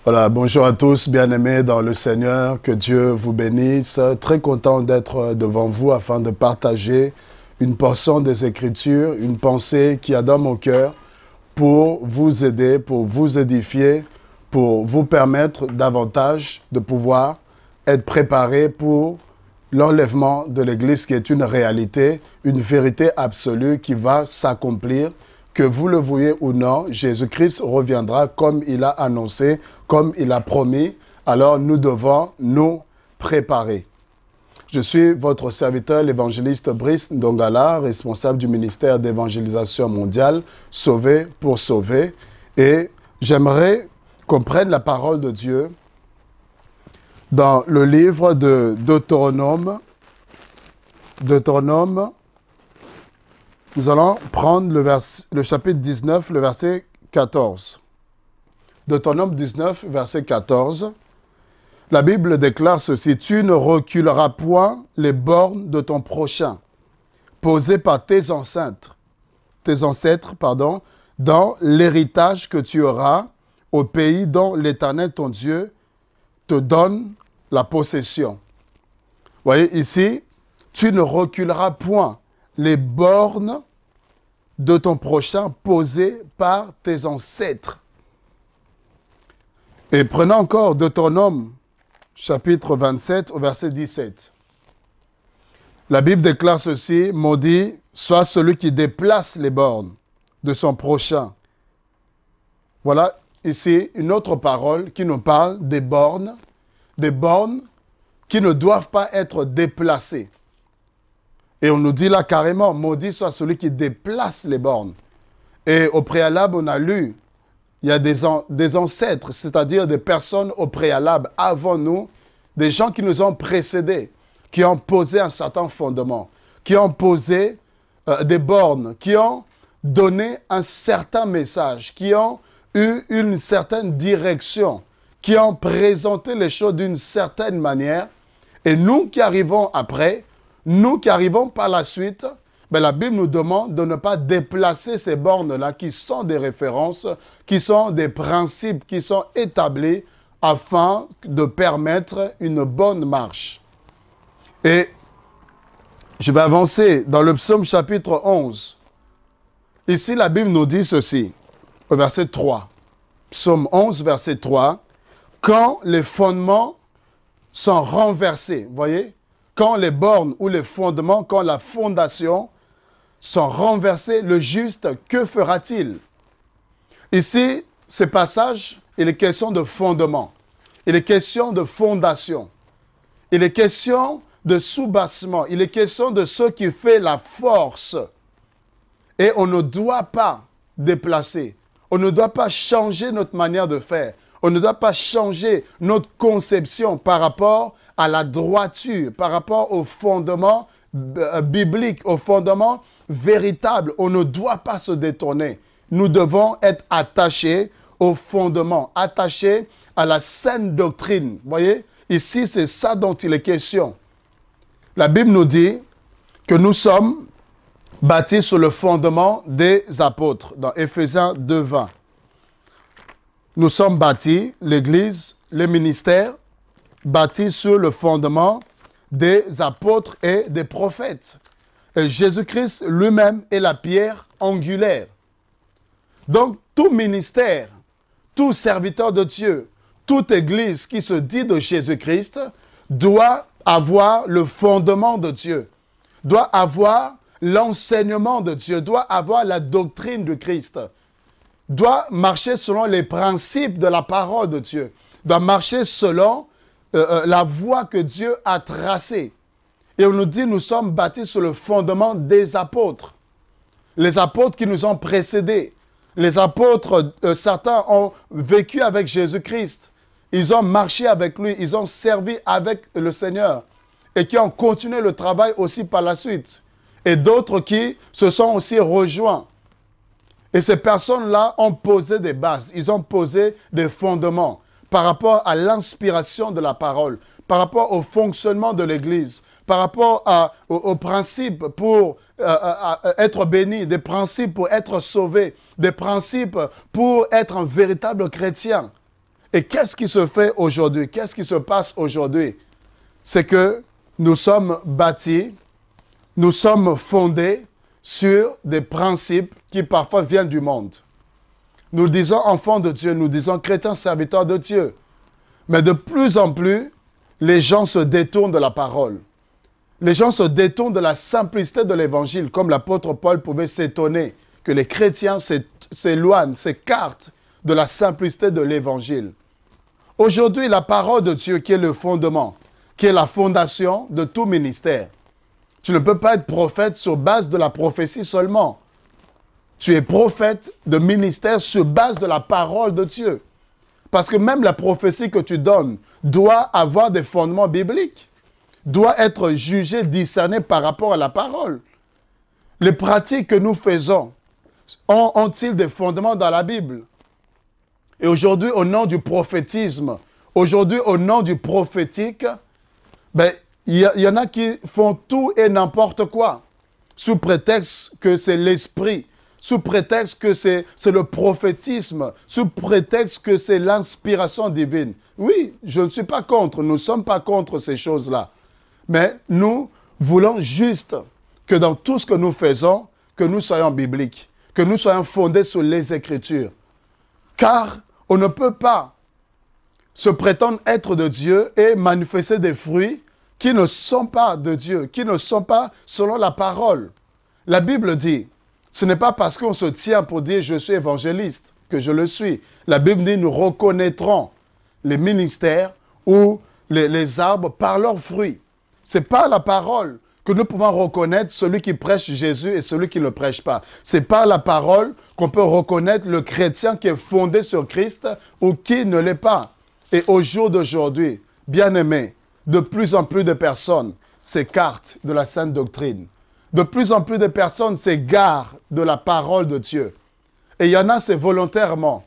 Voilà, bonjour à tous, bien-aimés dans le Seigneur, que Dieu vous bénisse. Très content d'être devant vous afin de partager une portion des Écritures, une pensée qui a dans mon cœur pour vous aider, pour vous édifier, pour vous permettre davantage de pouvoir être préparé pour l'enlèvement de l'Église qui est une réalité, une vérité absolue qui va s'accomplir. Que vous le voyez ou non, Jésus-Christ reviendra comme il a annoncé, comme il a promis. Alors nous devons nous préparer. Je suis votre serviteur, l'évangéliste Brice Ndongala, responsable du ministère d'évangélisation mondiale, Sauver pour sauver. Et j'aimerais qu'on prenne la parole de Dieu dans le livre de Deutéronome. Nous allons prendre le chapitre 19, le verset 14. Deutéronome 19, verset 14. La Bible déclare ceci: « Tu ne reculeras point les bornes de ton prochain, posées par tes ancêtres, dans l'héritage que tu auras au pays dont l'Éternel ton Dieu te donne la possession. » Vous voyez ici, tu ne reculeras point les bornes de ton prochain posées par tes ancêtres. Et prenons encore Deutéronome, chapitre 27, au verset 17. La Bible déclare ceci: « Maudit soit celui qui déplace les bornes de son prochain. » Voilà ici une autre parole qui nous parle des bornes qui ne doivent pas être déplacées. Et on nous dit là carrément, maudit soit celui qui déplace les bornes. Et au préalable, on a lu, il y a des ancêtres, c'est-à-dire des personnes au préalable, avant nous, des gens qui nous ont précédés, qui ont posé un certain fondement, qui ont posé des bornes, qui ont donné un certain message, qui ont eu une certaine direction, qui ont présenté les choses d'une certaine manière. Et nous qui arrivons après, nous qui arrivons par la suite, la Bible nous demande de ne pas déplacer ces bornes-là qui sont des références, qui sont des principes qui sont établis afin de permettre une bonne marche. Et je vais avancer dans le psaume chapitre 11. Ici, la Bible nous dit ceci, au verset 3. Psaume 11, verset 3. « Quand les fondements sont renversés », vous voyez, quand les bornes ou les fondements, quand la fondation sont renversés, le juste, que fera-t-il? Ici, ce passage, il est question de fondement. Il est question de fondation. Il est question de soubassement. Il est question de ce qui fait la force. Et on ne doit pas déplacer. On ne doit pas changer notre manière de faire. On ne doit pas changer notre conception par rapport à la droiture, par rapport au fondement biblique, au fondement véritable. On ne doit pas se détourner. Nous devons être attachés au fondement, attachés à la saine doctrine. Vous voyez, ici, c'est ça dont il est question. La Bible nous dit que nous sommes bâtis sur le fondement des apôtres, dans Éphésiens 2, 20. Nous sommes bâtis, l'Église, les ministères, bâtis sur le fondement des apôtres et des prophètes. Et Jésus-Christ lui-même est la pierre angulaire. Donc, tout ministère, tout serviteur de Dieu, toute Église qui se dit de Jésus-Christ doit avoir le fondement de Dieu, doit avoir l'enseignement de Dieu, doit avoir la doctrine de Christ, doit marcher selon les principes de la parole de Dieu, doit marcher selon la voie que Dieu a tracée. Et on nous dit, nous sommes bâtis sur le fondement des apôtres. Les apôtres qui nous ont précédés. Les apôtres, certains ont vécu avec Jésus-Christ. Ils ont marché avec lui, ils ont servi avec le Seigneur. Et qui ont continué le travail aussi par la suite. Et d'autres qui se sont aussi rejoints. Et ces personnes-là ont posé des bases, ils ont posé des fondements par rapport à l'inspiration de la parole, par rapport au fonctionnement de l'Église, par rapport aux principes pour être béni, des principes pour être sauvé, des principes pour être un véritable chrétien. Et qu'est-ce qui se fait aujourd'hui? Qu'est-ce qui se passe aujourd'hui? C'est que nous sommes bâtis, nous sommes fondés sur des principes qui parfois viennent du monde. Nous disons enfants de Dieu, nous disons chrétiens serviteurs de Dieu. Mais de plus en plus, les gens se détournent de la parole. Les gens se détournent de la simplicité de l'évangile, comme l'apôtre Paul pouvait s'étonner que les chrétiens s'éloignent, s'écartent de la simplicité de l'évangile. Aujourd'hui, la parole de Dieu qui est le fondement, qui est la fondation de tout ministère. Tu ne peux pas être prophète sur base de la prophétie seulement. Tu es prophète de ministère sur base de la parole de Dieu. Parce que même la prophétie que tu donnes doit avoir des fondements bibliques, doit être jugée, discernée par rapport à la parole. Les pratiques que nous faisons ont-ils des fondements dans la Bible? Et aujourd'hui, au nom du prophétisme, aujourd'hui, au nom du prophétique, il y en a qui font tout et n'importe quoi, sous prétexte que c'est l'esprit, sous prétexte que c'est le prophétisme, sous prétexte que c'est l'inspiration divine. Oui, je ne suis pas contre, nous ne sommes pas contre ces choses-là. Mais nous voulons juste que dans tout ce que nous faisons, que nous soyons bibliques, que nous soyons fondés sur les Écritures. Car on ne peut pas se prétendre être de Dieu et manifester des fruits qui ne sont pas de Dieu, qui ne sont pas selon la parole. La Bible dit, ce n'est pas parce qu'on se tient pour dire « je suis évangéliste » que je le suis. La Bible dit « nous reconnaîtrons les ministères ou les arbres par leurs fruits ». Ce n'est pas la parole que nous pouvons reconnaître celui qui prêche Jésus et celui qui ne le prêche pas. C'est par la parole qu'on peut reconnaître le chrétien qui est fondé sur Christ ou qui ne l'est pas. Et au jour d'aujourd'hui, bien-aimés, de plus en plus de personnes s'écartent de la sainte doctrine. De plus en plus de personnes s'égarent de la parole de Dieu. Et il y en a, c'est volontairement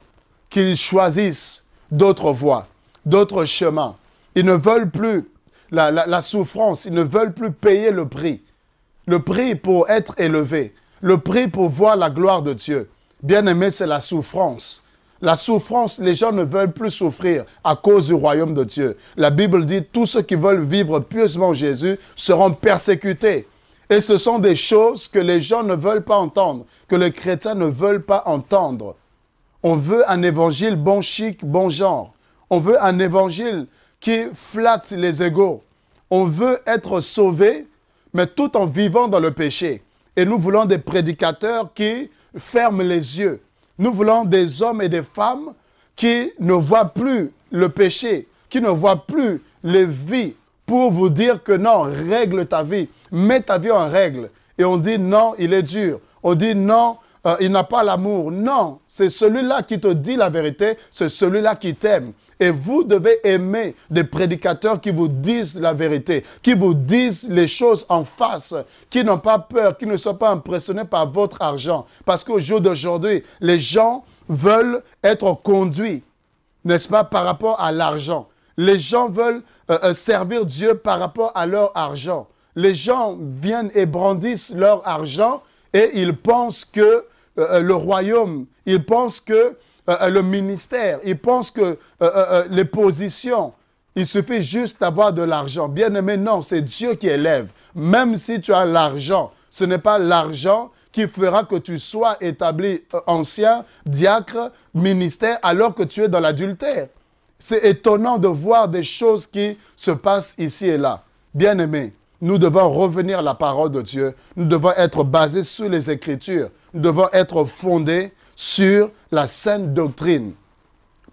qu'ils choisissent d'autres voies, d'autres chemins. Ils ne veulent plus la souffrance, ils ne veulent plus payer le prix pour être élevé, le prix pour voir la gloire de Dieu. Bien-aimé, c'est la souffrance. La souffrance, les gens ne veulent plus souffrir à cause du royaume de Dieu. La Bible dit, tous ceux qui veulent vivre pieusement Jésus seront persécutés. Et ce sont des choses que les gens ne veulent pas entendre, que les chrétiens ne veulent pas entendre. On veut un évangile bon chic, bon genre. On veut un évangile qui flatte les égos. On veut être sauvé, mais tout en vivant dans le péché. Et nous voulons des prédicateurs qui ferment les yeux. Nous voulons des hommes et des femmes qui ne voient plus le péché, qui ne voient plus les vies pour vous dire que non, règle ta vie, mets ta vie en règle. Et on dit non, il est dur. On dit non, il n'a pas l'amour. Non, c'est celui-là qui te dit la vérité, c'est celui-là qui t'aime. Et vous devez aimer des prédicateurs qui vous disent la vérité, qui vous disent les choses en face, qui n'ont pas peur, qui ne sont pas impressionnés par votre argent. Parce qu'au jour d'aujourd'hui, les gens veulent être conduits, n'est-ce pas, par rapport à l'argent. Les gens veulent servir Dieu par rapport à leur argent. Les gens viennent et brandissent leur argent et ils pensent que le royaume, ils pensent que le ministère, ils pensent que les positions, il suffit juste d'avoir de l'argent. Bien aimé, non, c'est Dieu qui élève. Même si tu as l'argent, ce n'est pas l'argent qui fera que tu sois établi ancien, diacre, ministère, alors que tu es dans l'adultère. C'est étonnant de voir des choses qui se passent ici et là. Bien aimé, nous devons revenir à la parole de Dieu. Nous devons être basés sur les Écritures. Nous devons être fondés sur la sainte doctrine.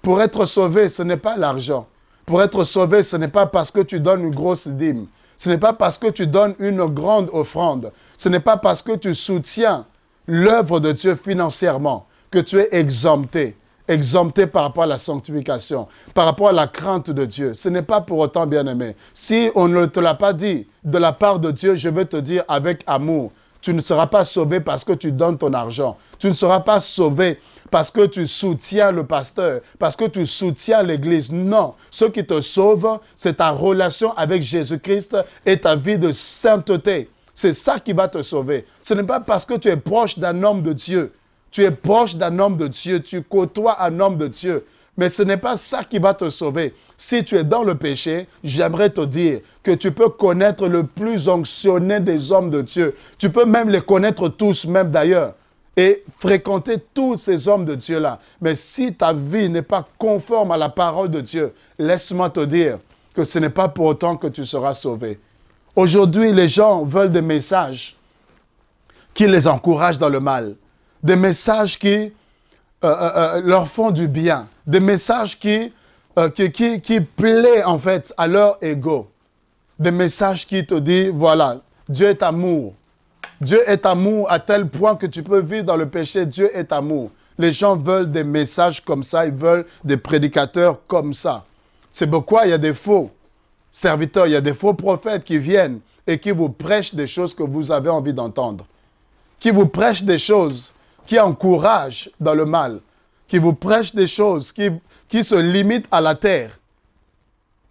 Pour être sauvé, ce n'est pas l'argent. Pour être sauvé, ce n'est pas parce que tu donnes une grosse dîme. Ce n'est pas parce que tu donnes une grande offrande. Ce n'est pas parce que tu soutiens l'œuvre de Dieu financièrement que tu es exempté. Exempté par rapport à la sanctification, par rapport à la crainte de Dieu. Ce n'est pas pour autant, bien-aimé. Si on ne te l'a pas dit de la part de Dieu, je vais te dire avec amour, tu ne seras pas sauvé parce que tu donnes ton argent. Tu ne seras pas sauvé parce que tu soutiens le pasteur, parce que tu soutiens l'Église. Non, ce qui te sauve, c'est ta relation avec Jésus-Christ et ta vie de sainteté. C'est ça qui va te sauver. Ce n'est pas parce que tu es proche d'un homme de Dieu. Tu es proche d'un homme de Dieu, tu côtoies un homme de Dieu. Mais ce n'est pas ça qui va te sauver. Si tu es dans le péché, j'aimerais te dire que tu peux connaître le plus onctionné des hommes de Dieu. Tu peux même les connaître tous, même d'ailleurs, et fréquenter tous ces hommes de Dieu-là. Mais si ta vie n'est pas conforme à la parole de Dieu, laisse-moi te dire que ce n'est pas pour autant que tu seras sauvé. Aujourd'hui, les gens veulent des messages qui les encouragent dans le mal, des messages qui leur font du bien, des messages qui plaisent en fait à leur ego, des messages qui te disent, voilà, Dieu est amour. Dieu est amour à tel point que tu peux vivre dans le péché, Dieu est amour. Les gens veulent des messages comme ça, ils veulent des prédicateurs comme ça. C'est pourquoi il y a des faux serviteurs, il y a des faux prophètes qui viennent et qui vous prêchent des choses que vous avez envie d'entendre, qui vous prêchent des choses qui encouragent dans le mal, qui vous prêchent des choses qui se limitent à la terre.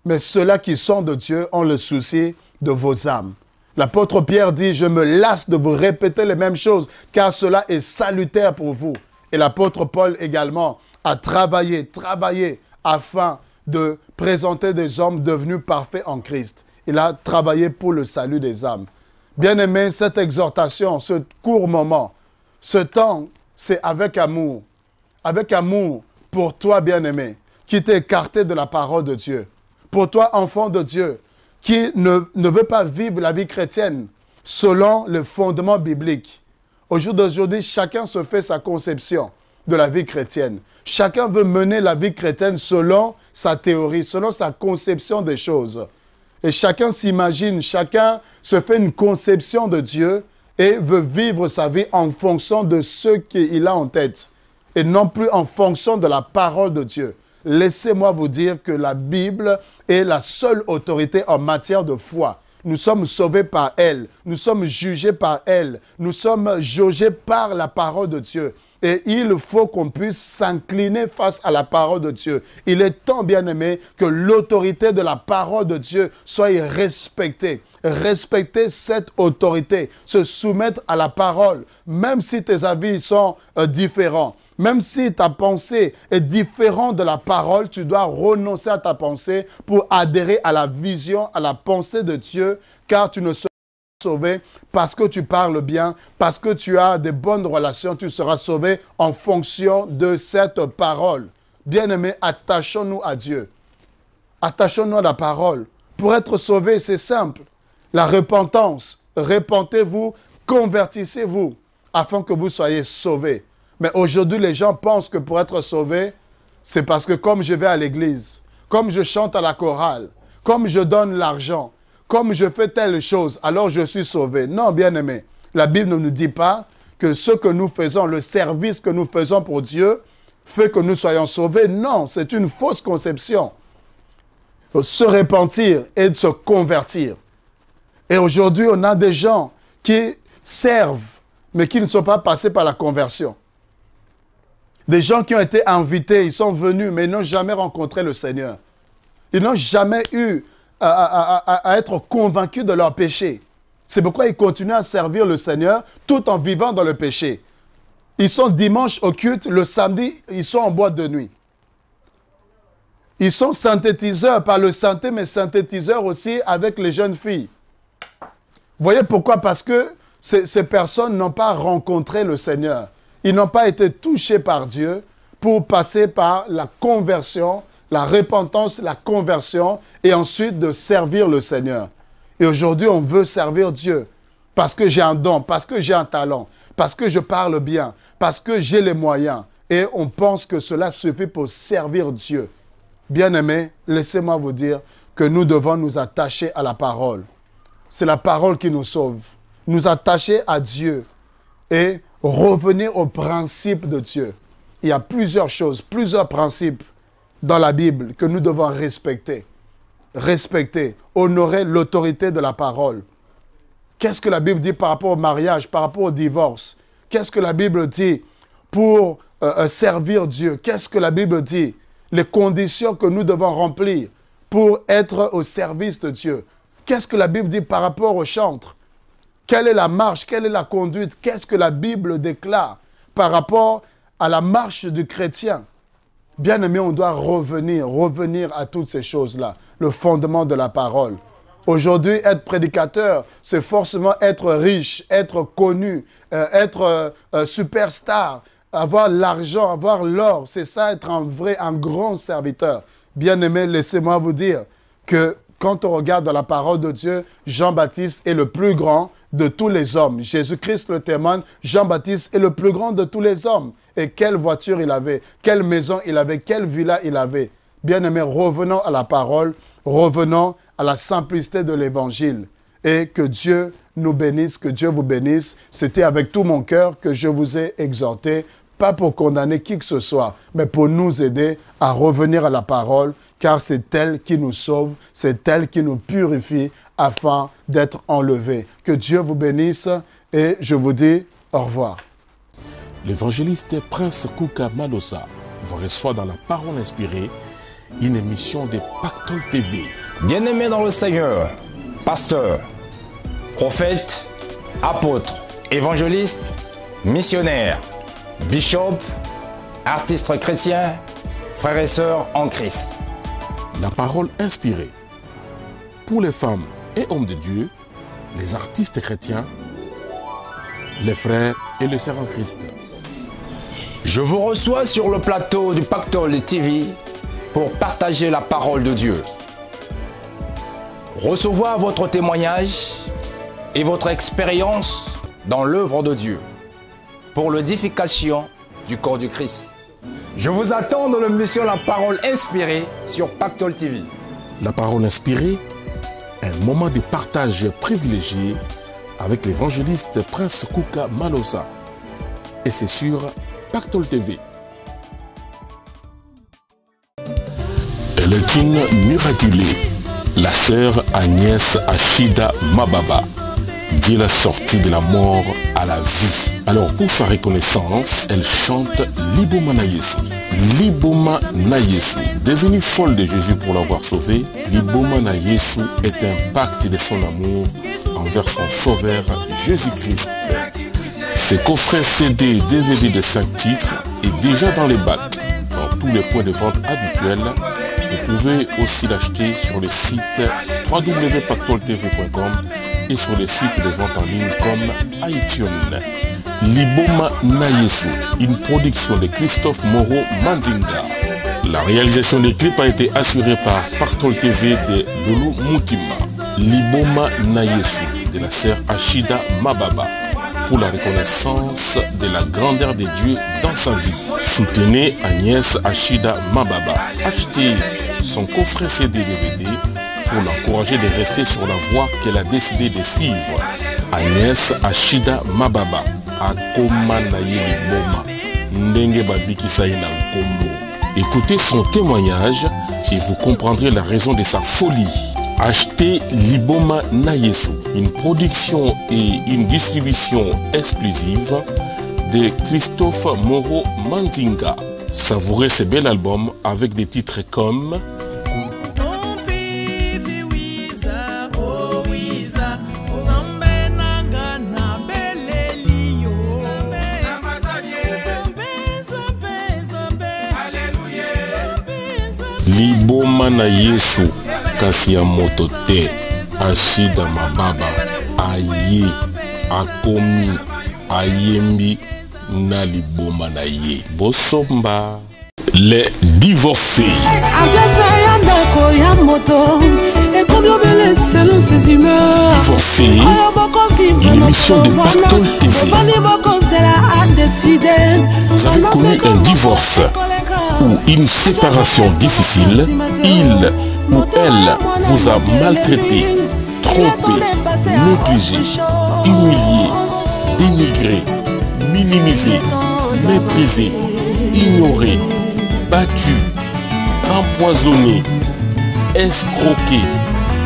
Mais ceux-là qui sont de Dieu ont le souci de vos âmes. L'apôtre Pierre dit, je me lasse de vous répéter les mêmes choses, car cela est salutaire pour vous. Et l'apôtre Paul également a travaillé afin de présenter des hommes devenus parfaits en Christ. Il a travaillé pour le salut des âmes. Bien-aimés, cette exhortation, ce court moment, ce temps, c'est avec amour. Avec amour pour toi, bien-aimé, qui t'es écarté de la parole de Dieu. Pour toi, enfant de Dieu, qui ne veut pas vivre la vie chrétienne selon le fondement biblique. Au jour d'aujourd'hui, chacun se fait sa conception de la vie chrétienne. Chacun veut mener la vie chrétienne selon sa théorie, selon sa conception des choses. Et chacun s'imagine, chacun se fait une conception de Dieu et veut vivre sa vie en fonction de ce qu'il a en tête et non plus en fonction de la parole de Dieu. Laissez-moi vous dire que la Bible est la seule autorité en matière de foi. Nous sommes sauvés par elle, nous sommes jugés par elle, nous sommes jaugés par la parole de Dieu. Et il faut qu'on puisse s'incliner face à la parole de Dieu. Il est temps, bien-aimé, que l'autorité de la parole de Dieu soit respectée. Respecter cette autorité, se soumettre à la parole, même si tes avis sont différents. Même si ta pensée est différente de la parole, tu dois renoncer à ta pensée pour adhérer à la vision, à la pensée de Dieu, car tu ne seras pas sauvé parce que tu parles bien, parce que tu as de bonnes relations, tu seras sauvé en fonction de cette parole. Bien-aimés, attachons-nous à Dieu. Attachons-nous à la parole. Pour être sauvé, c'est simple. La repentance, repentez-vous, convertissez-vous, afin que vous soyez sauvés. Mais aujourd'hui, les gens pensent que pour être sauvé, c'est parce que comme je vais à l'église, comme je chante à la chorale, comme je donne l'argent, comme je fais telle chose, alors je suis sauvé. Non, bien-aimé, la Bible ne nous dit pas que ce que nous faisons, le service que nous faisons pour Dieu, fait que nous soyons sauvés. Non, c'est une fausse conception. Se repentir et de se convertir. Et aujourd'hui, on a des gens qui servent, mais qui ne sont pas passés par la conversion. Des gens qui ont été invités, ils sont venus, mais ils n'ont jamais rencontré le Seigneur. Ils n'ont jamais eu à être convaincus de leur péché. C'est pourquoi ils continuent à servir le Seigneur tout en vivant dans le péché. Ils sont dimanche au culte, le samedi, ils sont en boîte de nuit. Ils sont synthétiseurs par le santé, mais synthétiseurs aussi avec les jeunes filles. Vous voyez pourquoi? Parce que ces personnes n'ont pas rencontré le Seigneur. Ils n'ont pas été touchés par Dieu pour passer par la conversion, la repentance, la conversion et ensuite de servir le Seigneur. Et aujourd'hui, on veut servir Dieu parce que j'ai un don, parce que j'ai un talent, parce que je parle bien, parce que j'ai les moyens. Et on pense que cela suffit pour servir Dieu. Bien-aimés, laissez-moi vous dire que nous devons nous attacher à la parole. C'est la parole qui nous sauve. Nous attacher à Dieu et revenir au principe de Dieu. Il y a plusieurs choses, plusieurs principes dans la Bible que nous devons respecter. Respecter, honorer l'autorité de la parole. Qu'est-ce que la Bible dit par rapport au mariage, par rapport au divorce? Qu'est-ce que la Bible dit pour servir Dieu? Qu'est-ce que la Bible dit? Les conditions que nous devons remplir pour être au service de Dieu. Qu'est-ce que la Bible dit par rapport au chantre? Quelle est la marche? Quelle est la conduite? Qu'est-ce que la Bible déclare par rapport à la marche du chrétien? Bien aimé, on doit revenir à toutes ces choses-là, le fondement de la parole. Aujourd'hui, être prédicateur, c'est forcément être riche, être connu, être superstar, avoir l'argent, avoir l'or. C'est ça, être un grand serviteur. Bien aimé, laissez-moi vous dire que quand on regarde dans la parole de Dieu, Jean-Baptiste est le plus grand de tous les hommes. Jésus-Christ le témoigne, Jean-Baptiste est le plus grand de tous les hommes. Et quelle voiture il avait, quelle maison il avait, quelle villa il avait. Bien aimé, revenons à la parole, revenons à la simplicité de l'évangile. Et que Dieu nous bénisse, que Dieu vous bénisse. C'était avec tout mon cœur que je vous ai exhorté, pas pour condamner qui que ce soit, mais pour nous aider à revenir à la parole, car c'est elle qui nous sauve, c'est elle qui nous purifie afin d'être enlevés. Que Dieu vous bénisse et je vous dis au revoir. L'évangéliste Prince Kouka Malosa vous reçoit dans la parole inspirée, une émission de Pactole TV. Bien-aimés dans le Seigneur, pasteur, prophète, apôtre, évangéliste, missionnaire, bishop, artiste chrétien, frères et sœurs en Christ. La parole inspirée. Pour les femmes et hommes de Dieu, les artistes chrétiens, les frères et les sœurs en Christ. Je vous reçois sur le plateau du Pactole TV pour partager la parole de Dieu. Recevoir votre témoignage et votre expérience dans l'œuvre de Dieu pour l'édification du corps du Christ. Je vous attends dans l'émission La Parole Inspirée sur Pactole TV. La parole inspirée, un moment de partage privilégié avec l'évangéliste Prince Kouka Malosa. Et c'est sur Pactole TV. Elle est une miraculée, la sœur Agnès Achida Mababa. Dieu l'a sortie de la mort à la vie. Alors pour sa reconnaissance, elle chante Liboma na Yesu. Liboma na Yesu. Devenue folle de Jésus pour l'avoir sauvée, Liboma na Yesu est un pacte de son amour envers son sauveur Jésus-Christ. Ce coffret CD et DVD de 5 titres est déjà dans les bacs. Dans tous les points de vente habituels, vous pouvez aussi l'acheter sur le site www.pactoletv.com et sur les sites de vente en ligne comme iTunes. Liboma na Yesu, une production de Christophe Moreau Mandinga. La réalisation des clips a été assurée par Pactole TV de Lulu Moutima. Liboma na Yesu de la sœur Achida Mababa, pour la reconnaissance de la grandeur de Dieu dans sa vie. Soutenez Agnès Achida Mababa. Achetez son coffret CD-DVD pour l'encourager de rester sur la voie qu'elle a décidé de suivre. Agnès Achida Mababa, Akoma na ye liboma, ndenge babikisa ye na nkombo. Écoutez son témoignage et vous comprendrez la raison de sa folie. Achetez Liboma na Yesu, une production et une distribution exclusive de Christophe Moreau Mandinga. Savourez ce bel album avec des titres comme Liboma na Yesu, kasi ya moto te. Achida Mababa aye akomi ayembi na liboma na ye. Bosomba. Les divorcés. Divorcés, une émission de Pactole TV. Vous avez connu un divorce ou une séparation difficile, il ou elle vous a maltraité, trompé, négligé, humilié, dénigré, minimisé, méprisé, ignoré, battu, empoisonné, escroqué,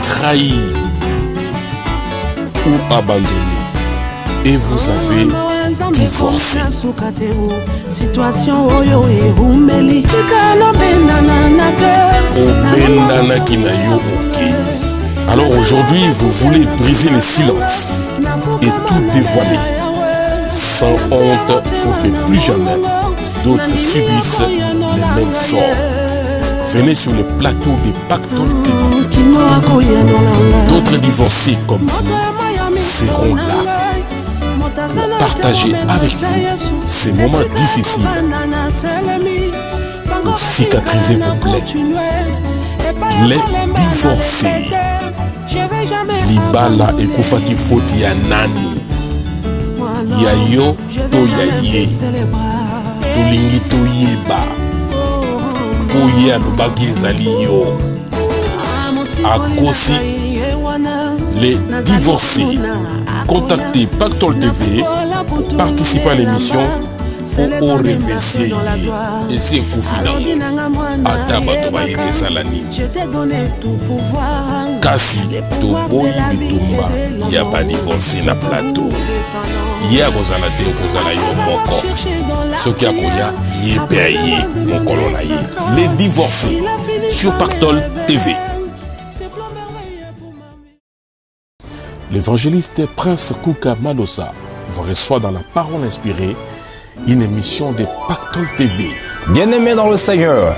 trahi ou abandonné. Et vous avez divorcé. Alors aujourd'hui, vous voulez briser le silence et tout dévoiler, sans honte, pour que plus jamais d'autres subissent les mêmes sorts. Venez sur le plateau de Pactole TV. D'autres divorcés comme vous seront là pour partager avec vous ces moments difficiles, pour cicatriser vos plaies. Les divorcés. Libala ekufaki foti ya nani? Ya yo to ya ye. Tolingi to yeba. Oye alobaki ezali yo. Akosi. Les divorcés. Contactez Pactole TV pour participer à l'émission pour réveiller et c'est Koufina Atabato Bayene Salani Kasi Toboyi Bitumba y a pas divorcé na plateau y a Gozala de Gozala yo moko ce qui a koya y paye mon colonna les divorcés sur Pactole TV. L'évangéliste Prince Kouka Malosa vous reçoit dans la parole inspirée une émission de Pactole TV. Bien-aimés dans le Seigneur,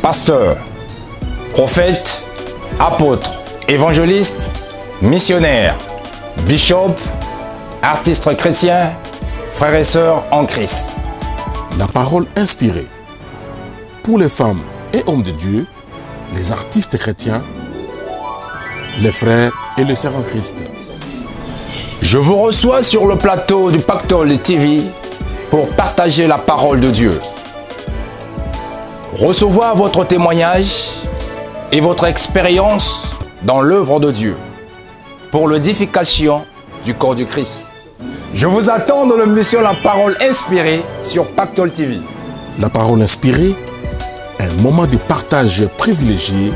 pasteur, prophète, apôtre, évangéliste, missionnaire, bishop, artiste chrétien, frères et sœurs en Christ. La parole inspirée pour les femmes et hommes de Dieu, les artistes chrétiens, les frères et les sœurs en Christ. Je vous reçois sur le plateau du Pactole TV pour partager la parole de Dieu. Recevoir votre témoignage et votre expérience dans l'œuvre de Dieu pour l'édification du corps du Christ. Je vous attends dans l'émission La Parole Inspirée sur Pactole TV. La Parole Inspirée, un moment de partage privilégié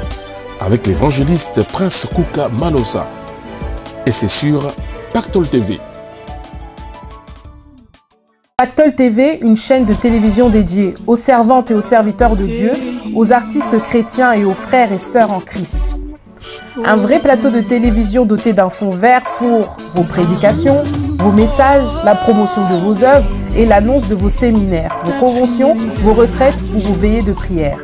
avec l'évangéliste Prince Kouka Malosa. Et c'est sur Pactole TV. Pactole TV, une chaîne de télévision dédiée aux servantes et aux serviteurs de Dieu, aux artistes chrétiens et aux frères et sœurs en Christ. Un vrai plateau de télévision doté d'un fond vert pour vos prédications, vos messages, la promotion de vos œuvres et l'annonce de vos séminaires, vos conventions, vos retraites ou vos veillées de prière.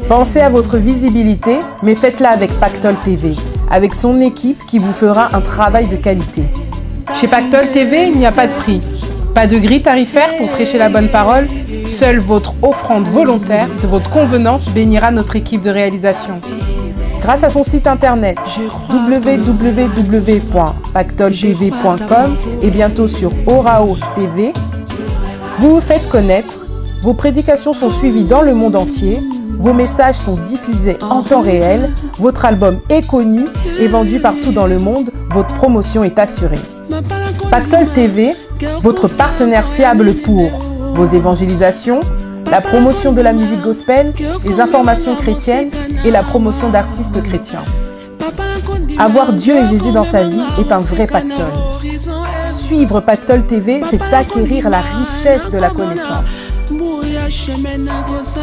Pensez à votre visibilité, mais faites-la avec Pactole TV, avec son équipe qui vous fera un travail de qualité. Chez Pactole TV, il n'y a pas de prix. Pas de grille tarifaire pour prêcher la bonne parole. Seule votre offrande volontaire de votre convenance bénira notre équipe de réalisation. Grâce à son site internet www.pactoletv.com et bientôt sur Orao TV, vous vous faites connaître, vos prédications sont suivies dans le monde entier, vos messages sont diffusés en temps réel, votre album est connu et vendu partout dans le monde, votre promotion est assurée. Pactole TV, votre partenaire fiable pour vos évangélisations, la promotion de la musique gospel, les informations chrétiennes et la promotion d'artistes chrétiens. Avoir Dieu et Jésus dans sa vie est un vrai pactole. Suivre Pactole TV, c'est acquérir la richesse de la connaissance.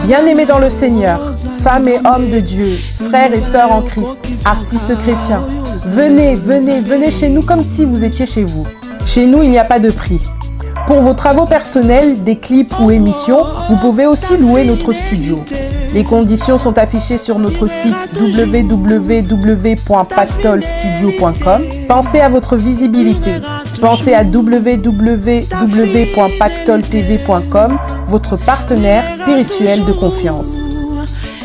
Bien-aimés dans le Seigneur, femmes et hommes de Dieu, frères et sœurs en Christ, artistes chrétiens, venez, venez, venez chez nous comme si vous étiez chez vous. Chez nous, il n'y a pas de prix. Pour vos travaux personnels, des clips ou émissions, vous pouvez aussi louer notre studio. Les conditions sont affichées sur notre site www.pactolestudio.com. Pensez à votre visibilité. Pensez à www.pactoletv.com, votre partenaire spirituel de confiance.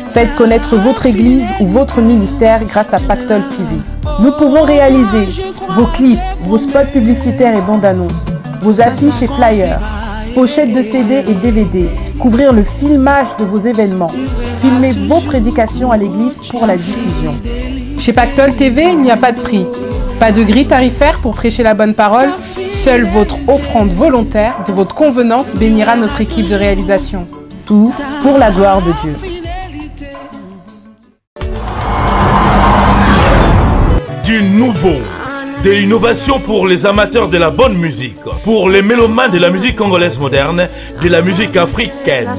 Faites connaître votre église ou votre ministère grâce à Pactole TV. Nous pouvons réaliser vos clips, vos spots publicitaires et bandes annonces, vos affiches et flyers, pochettes de CD et DVD, couvrir le filmage de vos événements, filmer vos prédications à l'église pour la diffusion. Chez Pactole TV, il n'y a pas de prix. Pas de grille tarifaire pour prêcher la bonne parole. Seule votre offrande volontaire de votre convenance bénira notre équipe de réalisation. Tout pour la gloire de Dieu. Du nouveau, de l'innovation pour les amateurs de la bonne musique, pour les mélomanes de la musique congolaise moderne, de la musique africaine.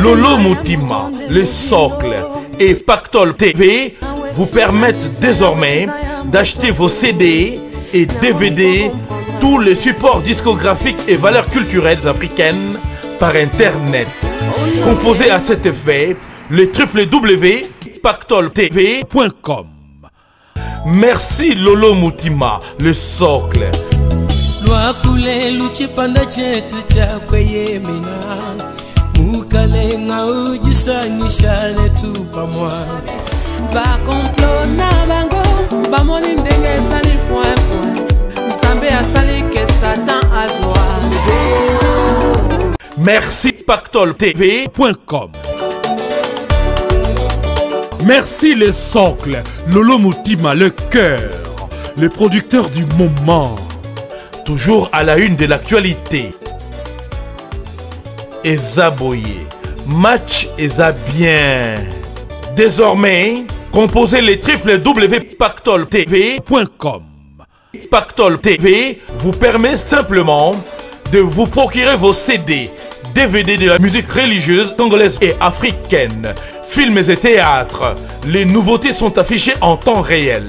Lolo Moutima, le socle et Pactole TV vous permettent désormais d'acheter vos CD et DVD tous les supports discographiques et valeurs culturelles africaines par Internet. Composez à cet effet le www.pactoltv.com. Merci Lolo Mutima, le socle. Merci pactoltv.com. Merci les socles, Lolo Mutima, le cœur, le producteur du moment. Toujours à la une de l'actualité. Eza Boye, match Eza bien. Désormais, composez les www.pactoltv.com. Pactol TV vous permet simplement de vous procurer vos CD, DVD de la musique religieuse congolaise et africaine, films et théâtres. Les nouveautés sont affichées en temps réel.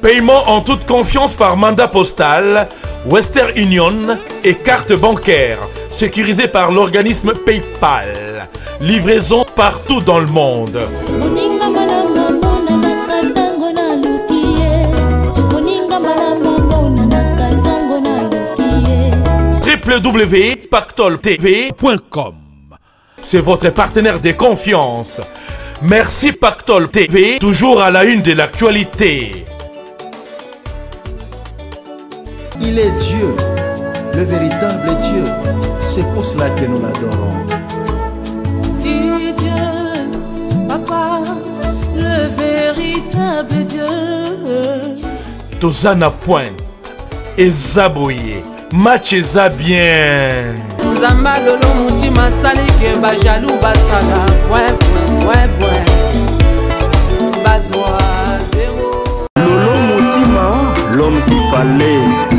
Paiement en toute confiance par mandat postal, Western Union et carte bancaire, sécurisée par l'organisme PayPal. Livraison partout dans le monde. www.pactoltv.com. C'est votre partenaire de confiance. Merci Pactol TV, toujours à la une de l'actualité. Il est Dieu, le véritable Dieu. C'est pour cela que nous l'adorons. Dieu, Papa, le véritable Dieu. Tozana Pointe, Eza Boye, match Eza bien. Zamba Lolo Mutima sali ke ba jaloux basala, Bazoa zéro. Lolo Mutima, l'homme qu'il fallait.